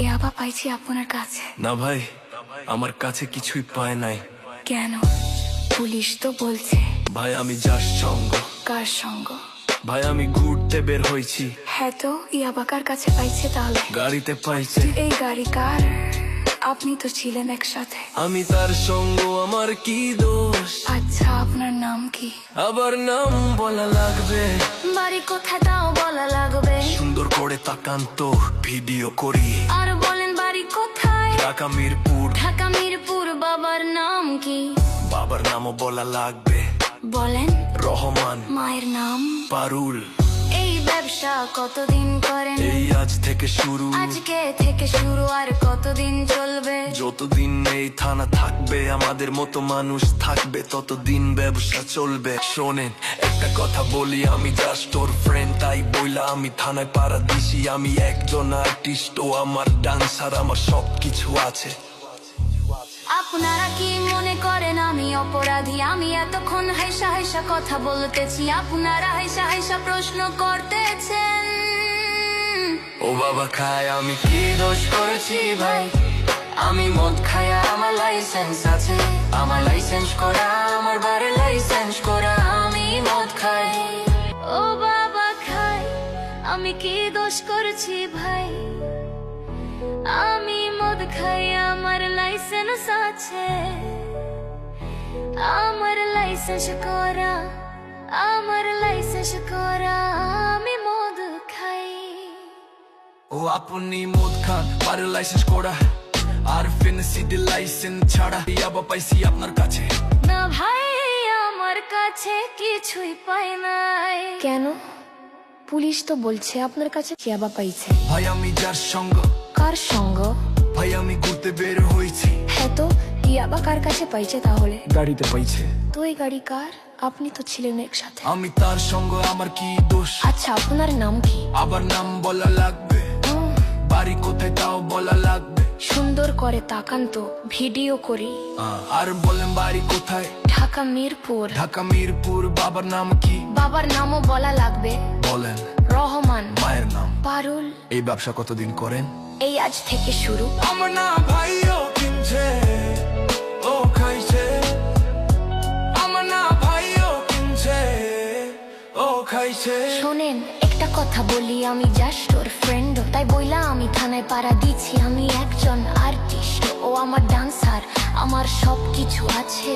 ইয়াবা পাইছি আপনার কাছে। না ভাই, আমার কাছে কিছুই পায় নাই। কেন? পুলিশ তো বলছে। ভাই আমি যার সঙ্গ। কার সঙ্গ? ভাই আমি ঘুরতে বের হয়েছি। হ্যাঁ তো ইয়াবা কার কাছে পাইছে তাহলে? গাড়িতে পাইছে। এই গাড়ি কার? আপনি তো ছিলেন একসাথে। আমি তার সঙ্গ, আমার কি দোষ? আচ্ছা আপনার নাম কি? আবার নাম বলা লাগবে? বাড়ি কোথায় তাও বলা লাগবে? সুন্দর করে তাকান তো, ভিডিও করি। আর বলেন বাড়ি কোথায়? ঢাকা মিরপুর। ঢাকা মিরপুর। বাবার নাম কি? বাবার নামও বলা লাগবে। বলেন। রহমান। মায়ের নাম? পারুল। এই ব্যবসা কতদিন করেন? এই আজ থেকে শুরু। আজকে থেকে শুরু, আর কতদিন চলবে? যতদিন এই থানা থাকবে, আমাদের মতো মানুষ থাকবে, ততদিন ব্যবসা চলবে। শোনেন একটা কথা বলি, আমি জাস্ট ওর ফ্রেন্ড, তাই বইলা আমি থানায় পাড়া দিছি। আমি একজন আর্টিস্ট, ও আমার ডান্সার, আমার সবকিছু আছে। আপনারা কি মনে করেন আমি অপরাধী? আমি এতক্ষণ হাইসা হাইসা কথা বলতেছি, আপনারা হাইসা হাইসা প্রশ্ন করতেছেন। ও বাবা খায়, আমি কি দোষ করেছি ভাই? আমি মদ খাই, আমার লাইসেন্স আছে। আমার লাইসেন্স করা, আমার বারে লাইসেন্স করা। আমি মদ খাই। ও বাবা খাই, আমি কি দোষ করেছি ভাই? আমি মদ খাই, আমার লাইসেন্স আছে। আমার লাইসেন্স করা, আমার লাইসেন্স করা। আমি মদ খাই। ও আপনি মদ খান, বারে লাইসেন্স করা, আর ফেন্সিডি লাইসেন্স ছাড়া ইয়াবা পাইছি আপনার কাছে। না ভাই, আমার কাছে কিছুই পাই নাই। কেন? পুলিশ তো বলছে আপনার কাছে ইয়াবা পাইছে। ভাই আমি যার সঙ্গ। কার সঙ্গ? ভাই আমি ঘুরতে বের হয়েছি। হ্যাঁ তো ইয়াবা কার কাছে পাইছে তাহলে? গাড়িতে পাইছে। তো এই গাড়ি কার? আপনি তো ছিলেন একসাথে। আমি তার সঙ্গ, আমার কি দোষ? আচ্ছা আপনার নাম কি? আবার নাম বলা লাগবে? বাড়ি কোথায় তাও বলা লাগবে? সুন্দর করে তাকান তো, ভিডিও করি। আর বলেন বাড়ি কোথায়? ঢাকা মিরপুর। ঢাকা মিরপুর। বাবার নাম কি? বাবার নামও বলা লাগবে। বলেন। রহমান। মায়ের নাম? পারুল। এই ব্যবসা কতদিন করেন? এই আজ থেকে শুরু। আমার না ভাই, ও কিনছে, ও খাইছে। আমার না ভাই, ও কিনছে, ও খাইছে। শোনেন একটা কথা বলি, আমি জাস্ট ওর ফ্রেন্ড, তাই বইলা আমি থানায় পাড়া দিচ্ছি। আমি একজন আর্টিস্ট, ও আমার ডান্সার, আমার সবকিছু আছে।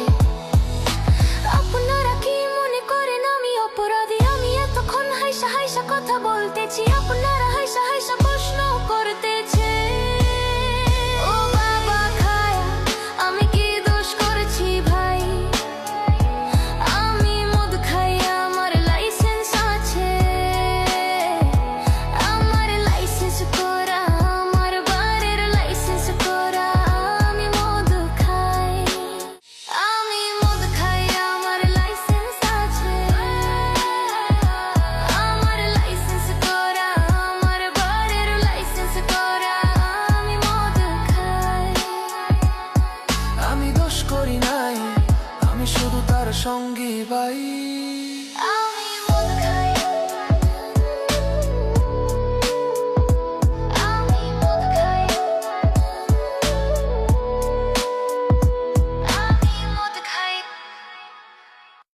আপনারা কি মনে করেন আমি অপরাধী? আমি এতক্ষণ হাইসা হাইসা কথা বলতেছি, আপনারা হাইসা হাইসা প্রশ্ন করতেছি।